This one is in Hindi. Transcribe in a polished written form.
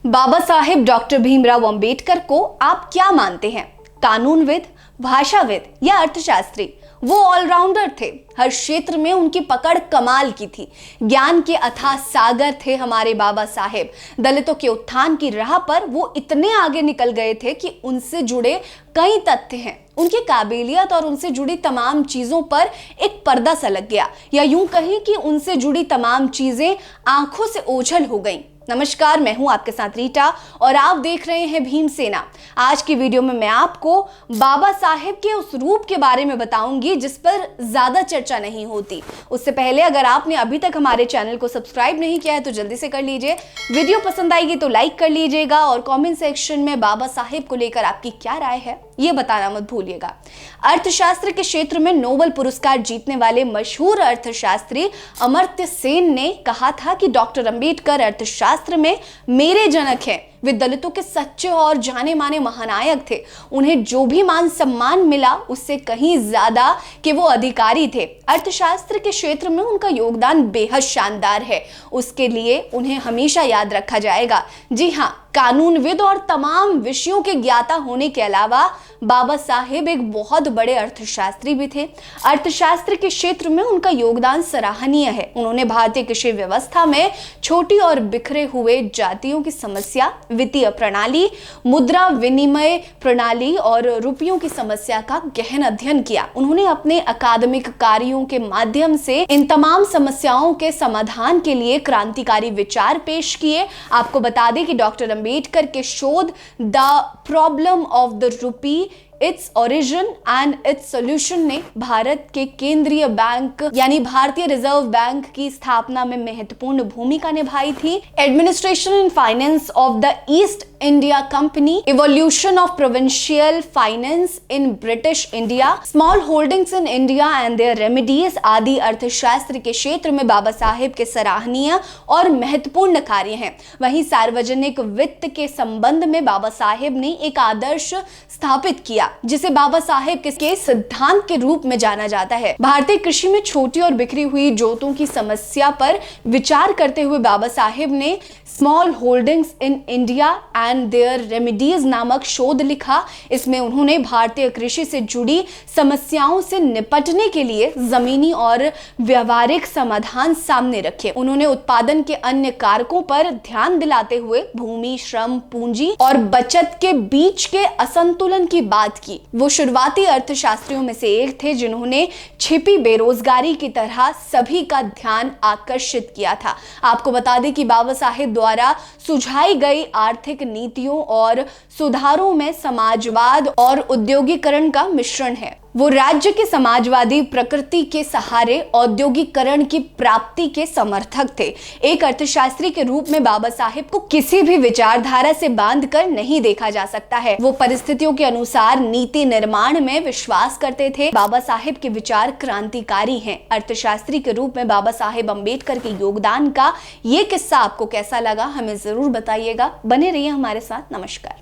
बाबा साहेब डॉक्टर भीमराव अंबेडकर को आप क्या मानते हैं? कानूनविद, भाषाविद या अर्थशास्त्री? वो ऑलराउंडर थे। हर क्षेत्र में उनकी पकड़ कमाल की थी। ज्ञान के अथाह सागर थे हमारे बाबा साहेब। दलितों के उत्थान की राह पर वो इतने आगे निकल गए थे कि उनसे जुड़े कई तथ्य हैं। उनकी काबिलियत और उनसे जुड़ी तमाम चीजों पर एक पर्दा सा लग गया, या यूं कहें कि उनसे जुड़ी तमाम चीजें आंखों से ओझल हो गईं। नमस्कार, मैं हूं आपके साथ रीटा और आप देख रहे हैं भीमसेना। आज की वीडियो में मैं आपको बाबा साहेब के उस रूप के बारे में बताऊंगी जिस पर ज्यादा चर्चा नहीं होती। उससे पहले अगर आपने अभी तक हमारे चैनल को सब्सक्राइब नहीं किया है तो जल्दी से कर लीजिए। वीडियो पसंद आएगी तो लाइक कर लीजिएगा और कमेंट सेक्शन में बाबा साहेब को लेकर आपकी क्या राय है ये बताना मत भूलिएगा। अर्थशास्त्र के क्षेत्र में नोबेल पुरस्कार जीतने वाले मशहूर अर्थशास्त्री अमर्त्य सेन ने कहा था कि डॉक्टर अंबेडकर अर्थशास्त्र में मेरे जनक हैं। वे दलितों के सच्चे और जाने माने महानायक थे। उन्हें जो भी मान सम्मान मिला उससे कहीं ज्यादा कि वो अधिकारी थे। अर्थशास्त्र के क्षेत्र में उनका योगदान बेहद शानदार है। उसके लिए उन्हें हमेशा याद रखा जाएगा। जी हाँ, कानूनविद और तमाम विषयों के ज्ञाता होने के अलावा बाबा साहेब एक बहुत बड़े अर्थशास्त्री भी थे। अर्थशास्त्र के क्षेत्र में उनका योगदान सराहनीय है। उन्होंने भारतीय कृषि व्यवस्था में छोटी और बिखरे हुए जातियों की समस्या, वित्तीय प्रणाली, मुद्रा विनिमय प्रणाली और रुपयों की समस्या का गहन अध्ययन किया। उन्होंने अपने अकादमिक कार्यों के माध्यम से इन तमाम समस्याओं के समाधान के लिए क्रांतिकारी विचार पेश किए। आपको बता दें कि डॉक्टर अंबेडकर के शोध the problem of the rupee, its origin and it's solution ने भारत के केंद्रीय बैंक यानी भारतीय रिजर्व बैंक की स्थापना में महत्वपूर्ण भूमिका निभाई थी। Administration and finance of the East India Company, evolution of provincial finance in British India, small holdings in India and their remedies आदि अर्थशास्त्र के क्षेत्र में बाबा साहेब के सराहनीय और महत्वपूर्ण कार्य हैं। वहीं सार्वजनिक वित्त के संबंध में बाबा साहेब ने एक आदर्श स्थापित किया जिसे बाबा साहेब के सिद्धांत के रूप में जाना जाता है। भारतीय कृषि में छोटी और बिखरी हुई जोतों की समस्या पर विचार करते हुए बाबा साहेब ने small holdings in India and their remedies नामक शोध लिखा। इसमें उन्होंने भारतीय कृषि से जुड़ी समस्याओं से निपटने के लिए जमीनी और व्यवहारिक समाधान सामने रखे। उन्होंने उत्पादन के अन्य कारकों पर ध्यान दिलाते हुए भूमि, श्रम, पूंजी और बचत के बीच के असंतुलन की बात की। वो शुरुआती अर्थशास्त्रियों में से एक थे जिन्होंने छिपी बेरोजगारी की तरह सभी का ध्यान आकर्षित किया था। आपको बता दें कि बाबा साहेब द्वारा सुझाई गई आर्थिक नीतियों और सुधारों में समाजवाद और औद्योगिकरण का मिश्रण है। वो राज्य के समाजवादी प्रकृति के सहारे औद्योगिकरण की प्राप्ति के समर्थक थे। एक अर्थशास्त्री के रूप में बाबा साहेब को किसी भी विचारधारा से बांधकर नहीं देखा जा सकता है। वो परिस्थितियों के अनुसार नीति निर्माण में विश्वास करते थे। बाबा साहेब के विचार क्रांतिकारी हैं। अर्थशास्त्री के रूप में बाबा साहेब अंबेडकर के योगदान का ये किस्सा आपको कैसा लगा हमें जरूर बताइएगा। बने रहिए हमारे साथ। नमस्कार।